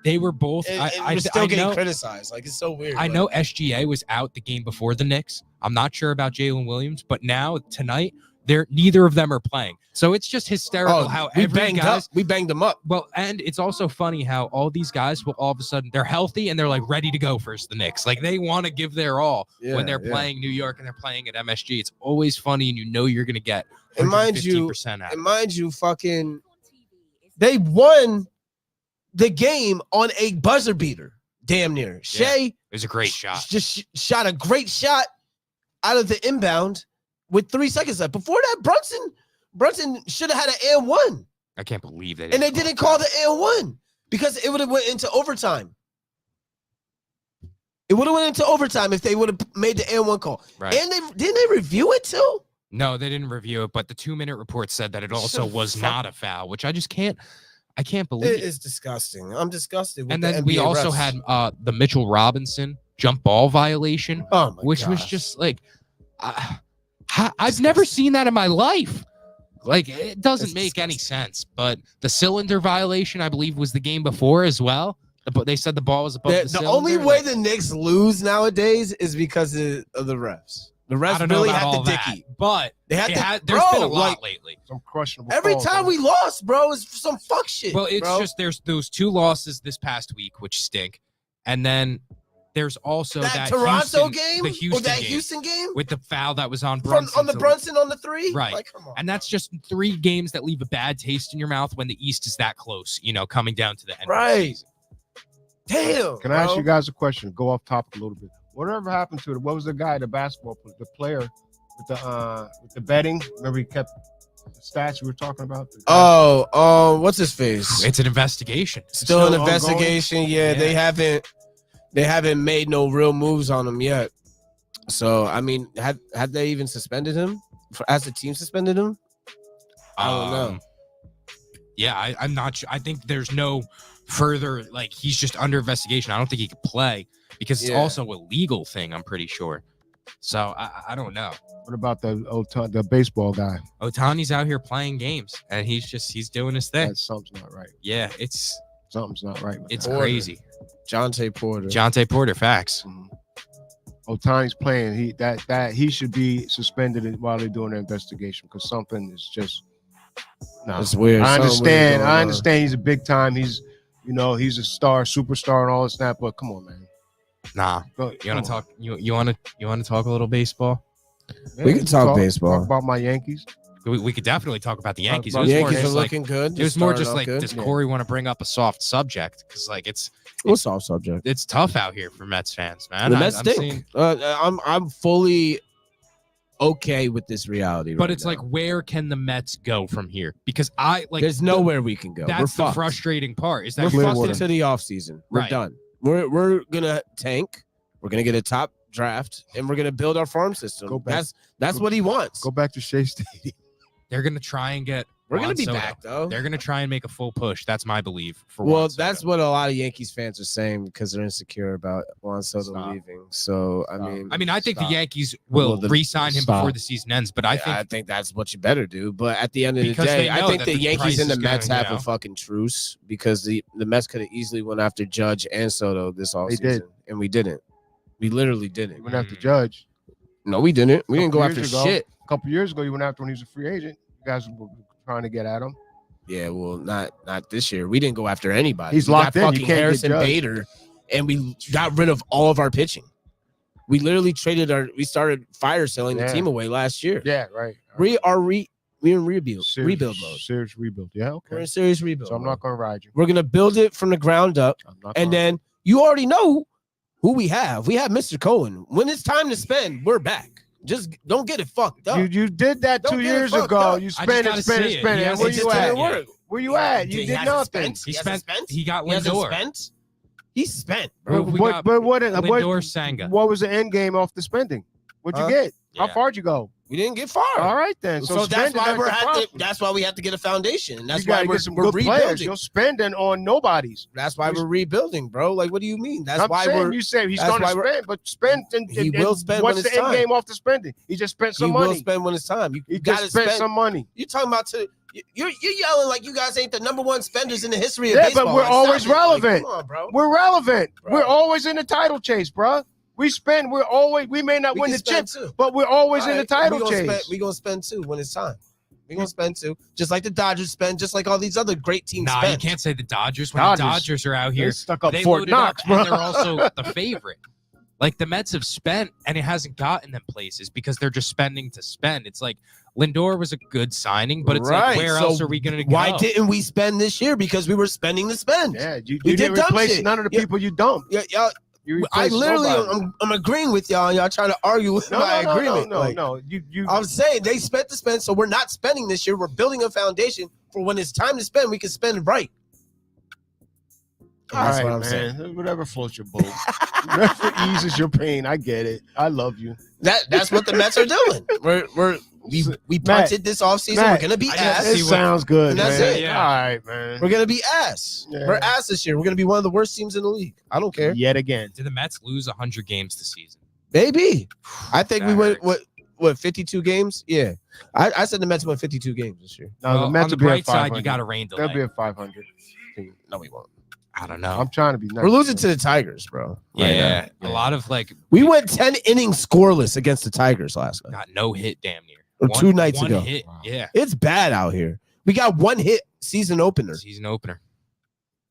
they were both. We're still getting criticized. Like, it's so weird. I know SGA was out the game before the Knicks. I'm not sure about Jalen Williams, but now tonight, neither of them are playing. So it's just hysterical how we banged them up. Well, and it's also funny how all these guys will all of a sudden they're healthy and they're like ready to go versus the Knicks. Like they want to give their all when they're playing New York and they're playing at MSG. It's always funny, and you know you're gonna get 115% out. And mind you, fucking, they won the game on a buzzer beater, damn near. Shea, it was a great shot. Just shot a great shot out of the inbound with 3 seconds left. Before that, Brunson should have had an and one. I can't believe that. And they didn't call the and one because it would have went into overtime. It would have went into overtime if they would have made the and one call. Right. And didn't they review it too? No, they didn't review it, but the 2-minute report said that it also was not a foul, which I can't believe. It is disgusting. I'm disgusted. And then we also had the Mitchell Robinson jump ball violation, which was just like, I've never seen that in my life. Like, it doesn't make any sense. But the cylinder violation, I believe, was the game before as well. But they said the ball was above the cylinder. The only way the Knicks lose nowadays is because of the refs. The refs really had the dicky. But there's been a lot lately. Some questionable every calls, time we lost, bro, is some fuck shit. Well, it's just there's those 2 losses this past week, which stink. And then there's also that Toronto game, Houston game with the foul that was on Brunson. On the Brunson on the 3? Right. Like, come on, and that's just 3 games that leave a bad taste in your mouth when the East is that close, coming down to the end. Right. Of the season. Damn. Can I ask you guys a question? Go off topic a little bit. Whatever happened to it? What was the guy, the basketball player, the player with the betting? Remember he kept the stats we were talking about? What's his face? It's an investigation. Still an investigation. Yeah, they haven't made no real moves on him yet. So I mean, had they even suspended him? Has the team suspended him? I don't know. Yeah, I'm not sure. I think there's no further, like, he's just under investigation. I don't think he could play because it's also a legal thing, I'm pretty sure. So I don't know. What about the baseball guy? Ohtani's out here playing games and he's doing his thing. Something's not right. Yeah, something's not right. It's crazy. Jonte Porter, facts. Ohtani's playing. He should be suspended while they're doing the investigation because something is just it's weird. I understand he's a big time. He's he's a superstar and all this that, but come on, man. Nah. You want to talk? You want to talk a little baseball? Yeah, we can talk baseball. Talk about my Yankees. We could definitely talk about the Yankees. The Yankees are looking good. It was more just like, does Corey want to bring up a soft subject? Because like it's soft subject. It's tough out here for Mets fans, man. The Mets stink. I'm fully okay with this reality. But it's now. Like, where can the Mets go from here? Because there's nowhere we can go. That's the frustrating part. Is that we're fucked into the offseason. We're done. We're gonna tank. We're gonna get a top draft, and we're gonna build our farm system. That's what he wants. Go back to Shea Stadium. They're gonna try and get We're going to be Soto. back, though. They're going to try and make a full push. That's my belief. For Well, Juan Soto. that's what a lot of Yankees fans are saying because they're insecure about Juan Soto leaving. So, I mean, I think the Yankees will re-sign him before the season ends, but I think that's what you better do. But at the end of the Because day, they I know think that the the Yankees price and the is Mets gonna, have a fucking truce because the Mets could have easily went after Judge and Soto this offseason. did. And we didn't. We literally You didn't. went after Judge. No, we didn't. We didn't go Couple after years ago. shit. A couple years ago, you went after when he was a free agent. You guys were trying to get at him. Yeah, well, not this year. We didn't go after anybody. He's we locked got in. You fucking can't get Harrison Judge. Bader, and we got rid of all of our pitching. We literally we started fire selling the team away last year. Yeah, right. We're in rebuild mode. Serious rebuild. Yeah, okay. We're in serious rebuild. So I'm not going to ride you. We're gonna build it from the ground up, and then you already know who we have. We have Mr. Cohen. When it's time to spend, we're back. Just don't get it fucked up. You did that Don't 2 get it years fucked ago. up. You I spent just it, gotta spent see it, it. spent He it. hasn't Where just you didn't at? work. Where you at? You He did hasn't nothing. spent. He got He hasn't Lindor. spent. He spent. Bro, But we what? got But what? Lindor, Senga. What was the end game off the spending? What'd you get? How Yeah. far'd you go? We didn't get far. All right then. So that's spending why ain't we're the problem. that's why we have to get a foundation. And that's you why gotta we're, get some we're good players. rebuilding. You're spending on nobodies. That's why we're rebuilding, bro. Like, what do you mean? That's I'm why saying, we're you say he's that's going to why we're- spend, but spend and He and will spend what's when the it's end time. game off the spending? He just spent some he money. will spend when it's time. You He got to just spent spend some money. You're talking about you're yelling like you guys ain't the number one spenders in the history of Yeah, baseball. but we're Like, always stop it. Like, relevant. come on, bro. We're relevant. Bro. We're always in the title chase, bro. We spend. We're always. We may not We win can the chip, spend too. but we're always in the All right, title we gonna chase. We're gonna spend too when it's time. We're gonna spend too, just like the Dodgers spend, just like all these other great teams Nah, spend. you can't say the Dodgers. When the Dodgers are out They're here, stuck up they Fort loaded Knox, up, bro. and they're also the favorite. Like the Mets have spent, and it hasn't gotten them places because they're just spending to spend. It's like Lindor was a good signing, but it's like, where So else are we going to go? Why didn't we spend this year? Because we were spending the spend. Yeah, you We didn't did dumb replace shit. none of the Yeah. people you dumped. Yeah, y'all. You I replaced literally, nobody. I'm agreeing with y'all. And y'all trying to argue with my agreement. No. Like, You. I'm saying they spent the spend, so we're not spending this year. We're building a foundation for when it's time to spend, we can spend right. All That's right, what I'm man. saying. Whatever floats your boat. Whatever eases your pain. I get it. I love you. That's what the Mets are doing. We punted this offseason. Matt, We're gonna be I ass. It sounds good, And that's man. it. Yeah. All right, man. We're gonna be ass. Yeah. We're ass this year. We're gonna be one of the worst teams in the league. I don't care. Yet again. Did the Mets lose 100 games this season? Maybe. I think That we went hurts. what 52 games? Yeah. I said the Mets won 52 games this year. No, Well, the Mets on the will be at bright side, 500. you got a rain They'll be delay. at 500. team. No, we won't. I don't know. I'm trying to be nice. We're losing to the Tigers, bro. Yeah, now. a lot of like We went 10 innings scoreless against the Tigers last night. got no hit damn near. Or 2 nights one ago. Hit. Wow. Yeah, It's bad out here. We got 1 hit season opener. season opener.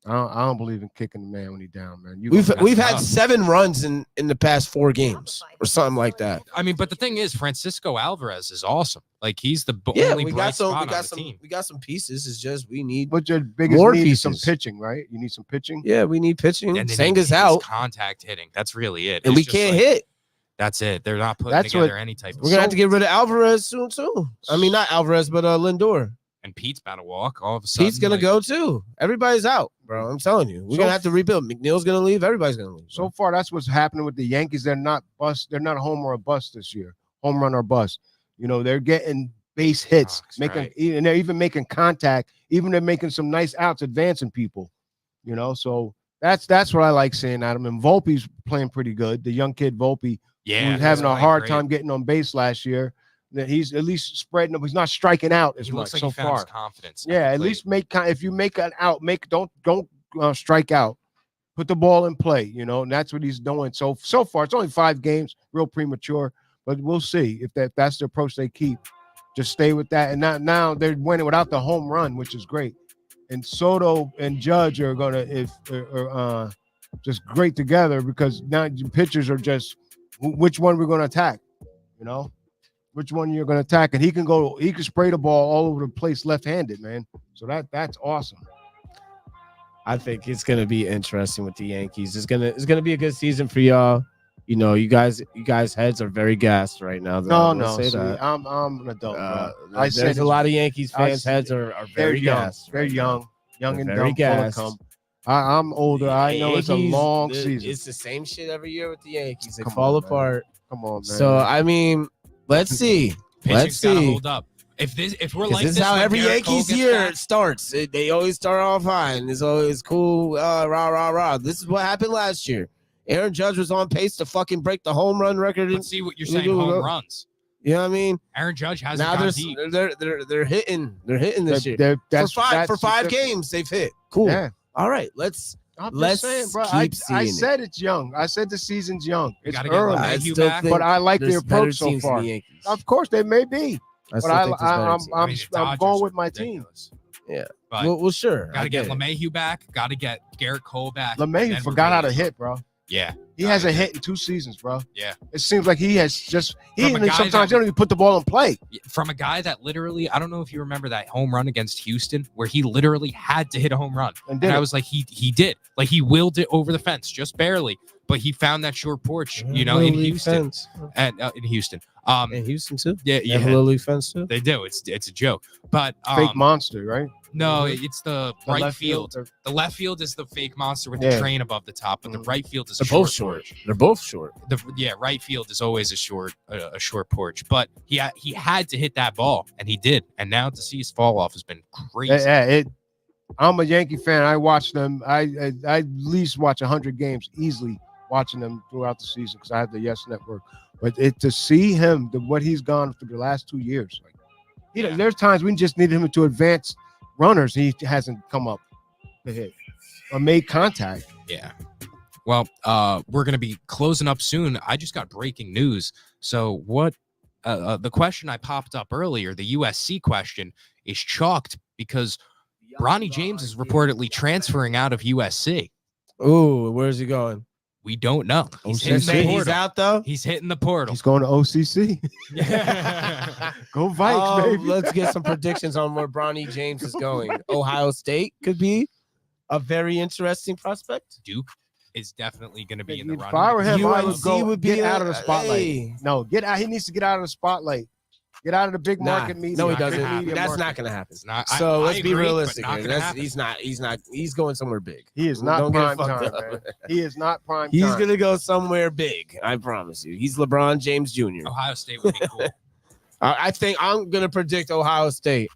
I don't believe in kicking the man when he's down, man. We've had tough. 7 runs in the past 4 games or something like that. I mean, but the thing is, Francisco Alvarez is awesome. Like he's the Yeah, only we bright got some. spot We on got the some. team. We got some pieces. It's just we need. But your biggest More need is some pieces. pitching, right? You need some pitching. Yeah, we need pitching. And they Senga's need out, contact hitting. That's really it. and It's we just can't like, hit. That's it. They're not putting That's together what- any type of. We're gonna have to get rid of Alvarez soon too. I mean, not Alvarez, but Lindor. And Pete's about to walk. All of a sudden, Pete's gonna like, go too. Everybody's out, bro. I'm telling you, we're So- gonna have to rebuild. McNeil's gonna leave. Everybody's gonna leave. So far, that's what's happening with the Yankees. They're not bust. They're not home or a bust this year. Home run or bust. You know, they're getting base hits, Fox, making right. and they're even making contact. Even they're making some nice outs, advancing people. You know, so that's what I like seeing out of him. And Volpe's playing pretty good. The young kid Volpe, Yeah, who was he's having a playing hard great. time getting on base last year. That he's at least spreading up. He's not striking out as He much looks like so he found far. his confidence. Yeah, at least if you make an out, don't strike out. Put the ball in play, you know, and that's what he's doing. So far, it's only 5 games, real premature, but we'll see if that's the approach they keep. Just stay with that, and now they're winning without the home run, which is great. And Soto and Judge are gonna just great together because now the pitchers are just which one we're gonna attack, you know. Which one you're going to attack, and he can spray the ball all over the place left-handed, man. So that's awesome. I think it's gonna be interesting with the Yankees. It's gonna be a good season for y'all. You know, you guys heads are very gassed right now. No, say see, that. I'm an adult. Bro. There's a lot of Yankees fans' heads are very young, gassed. very right young now. and They're dumb, very gassed. full of cum. I'm older. I know it's a Yankees, long season. It's the same shit every year with the Yankees. They Come fall on, man. apart. Come on, man. So I mean, let's see. Pitching's Let's gotta see. hold up. If we're 'Cause like this is how when every Garrett Cole Yankees gets year back, starts. They always start off high, and it's always cool. Rah, rah, rah. This is what happened last year. Aaron Judge was on pace to fucking break the home run record. let's see what you're saying. Home runs. You know what I mean? Aaron Judge hasn't Now gone deep. they're hitting this year. That's For five games they've hit. Cool. Yeah. All right, let's just saying, bro. I said it's young. I said the season's young. It's Gotta get early, LeMahieu back. but I like their there's better approach so teams than far. the Yankees. Of course, they may be, I but still think there's better teams. I mean, the I'm Dodgers going with are my team. ridiculous. Yeah. But Well, sure. gotta get LeMahieu back. Gotta get Garrett Cole back. LeMahieu and forgot how to Verlander. hit, bro. Yeah. He hasn't hit in 2 seasons, bro. Yeah. It seems like he has just From a even guy sometimes that- he don't even put the ball in play. From a guy that literally, I don't know if you remember that home run against Houston where he literally had to hit a home run. And And I was like, he did. Like he willed it over the fence, just barely. But he found that short porch, in Houston. And in Houston. In Houston too. Yeah, They have a little league fence too. they do. It's a joke. But fake monster, right? no, it's the The right left field. field. The left field is the fake monster with Yeah. the train above the top, but the right field is a They're both short. short. They're both short. Right field is always a short porch. But he had to hit that ball, and he did. And now to see his fall off has been crazy. I'm a Yankee fan. I watch them. I at least watch 100 games easily, watching them throughout the season because I have the Yes Network. But to see him, what he's gone through the last 2 years, like there's times we just needed him to advance runners. He hasn't come up to hit or made contact. Yeah. Well, we're gonna be closing up soon. I just got breaking news. So what? The question I popped up earlier, the USC question, is chalked because Bronny James is reportedly transferring out of USC. Ooh, where's he going? We don't know. He's hitting the hitting the He's portal. out though. He's hitting the portal. He's going to OCC. Go Vikes, baby. Let's get some predictions on where Bronny James is going. Ohio State could be a very interesting prospect. Duke is definitely going to be in the If running. I were him, I would UNC go would be get out of the spotlight. hey. No, get out. He needs to get out of the spotlight. Get out of the big market media. No, he Not gonna doesn't. happen. That's market. not going to happen. It's not. So I let's be agree, but realistic. not Here. gonna happen. He's not. He's going somewhere big. He is not Don't get prime fucked time, up. man. He is not prime He's time. gonna go somewhere big. I promise you. He's LeBron James Jr. Ohio State would be cool. I think I'm gonna predict Ohio State.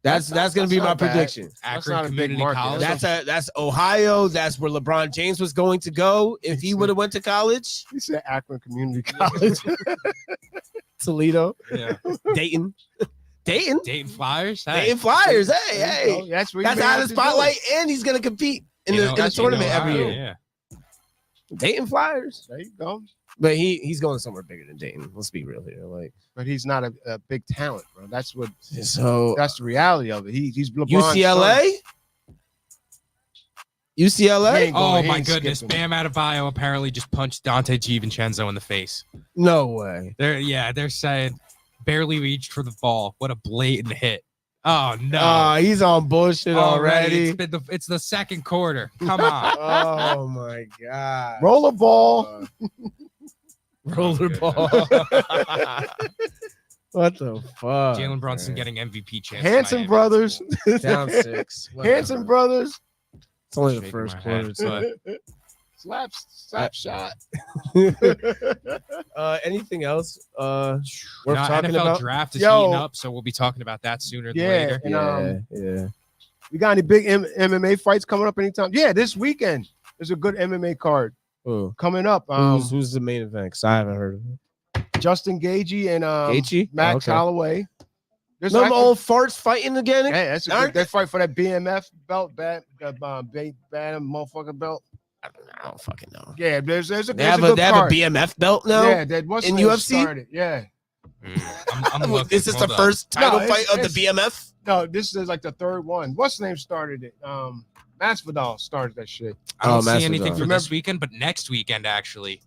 That's gonna be that's my not bad. prediction. That's Akron not a big Community market. College. That's Ohio. That's where LeBron James was going to go if he would have went to college. He said Akron Community College. Toledo, Yeah. Dayton. Dayton Flyers. Hey. Dayton Flyers. Hey. That's where That's out of the spotlight, and he's gonna compete in the tournament every year. Yeah. Dayton Flyers. There you go. But he's going somewhere bigger than Dayton. Let's be real here. Like, But he's not a big talent, bro. That's so the reality of it. He's LeBron's UCLA. son. UCLA. He ain't Oh he my ain't goodness! skipping. Bam Adebayo apparently just punched Dante DiVincenzo in the face. No way. They're saying barely reached for the ball. What a blatant hit! Oh no! He's on bullshit already. It's the second quarter. Come on. Oh my god. Roll a ball. Rollerball. What the fuck? Jalen Brunson man. getting MVP chance. Hanson Miami. brothers. Down 6. Hanson brothers. It's only the Shaking first my quarter. head, So. Slap shot. Anything else worth No, talking NFL about? draft is Yo. heating up, so we'll be talking about that sooner than Yeah. later. And, Yeah. You got any big MMA fights coming up anytime? Yeah, this weekend there's a good MMA card Ooh. coming up. Who's the main event? Because I haven't heard of it. Justin Gaethje and Gaethje? Max Okay. Holloway. There's Them actually- old farts fighting again? Hey, that's a good, Aren't they fight for that BMF belt, bad motherfucking belt. I don't fucking know. Yeah, there's a They have good a card. BMF belt now? Yeah, that was in UFC? Started. Yeah. I'm looking. Is this the Hold up. first title No, fight of it's- the BMF? No, this is like the third one. What's the name started it? Masvidal started that shit. I don't Oh, see anything Masvidal. for this weekend, but next weekend actually,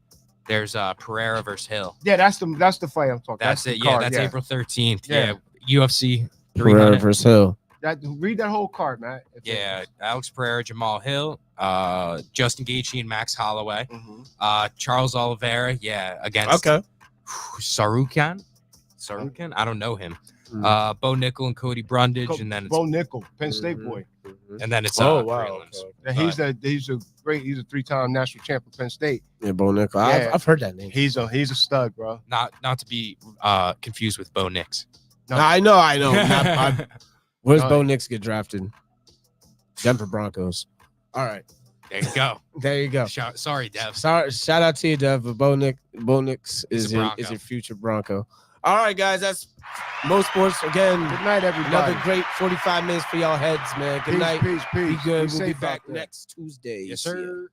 there's Pereira versus Hill. Yeah, that's the fight I'm talking. That's the it. Yeah, card, that's April 13th. Yeah. Yeah, UFC Pereira 300. versus Hill. Read that whole card, man. Yeah, Alex Pereira, Jamal Hill, Justin Gaethje, and Max Holloway. Charles Oliveira, yeah, against Sarukan. I don't know him. Bo Nickel and Cody Brundage, and then it's Bo Nickel, Penn State boy. and then it's Oh, wow. prelims. Yeah, he's a 3-time national champ for Penn State. Yeah, Bo Nickel. Yeah. I've heard that name. He's a stud, bro. Not to be confused with Bo Nix. No. I know. Where's Oh, Bo Nix get drafted? Denver Broncos. All right. There you go. There you go. Sorry, Dev. Sorry, shout out to you, Dev. But Bo Nix is your future Bronco. All right, guys. That's MoSports again. Good night, everybody. Another great 45 minutes for y'all heads, man. Good night. Peace. Be good. Be We'll be safe back out there. next Tuesday. Yes, sir.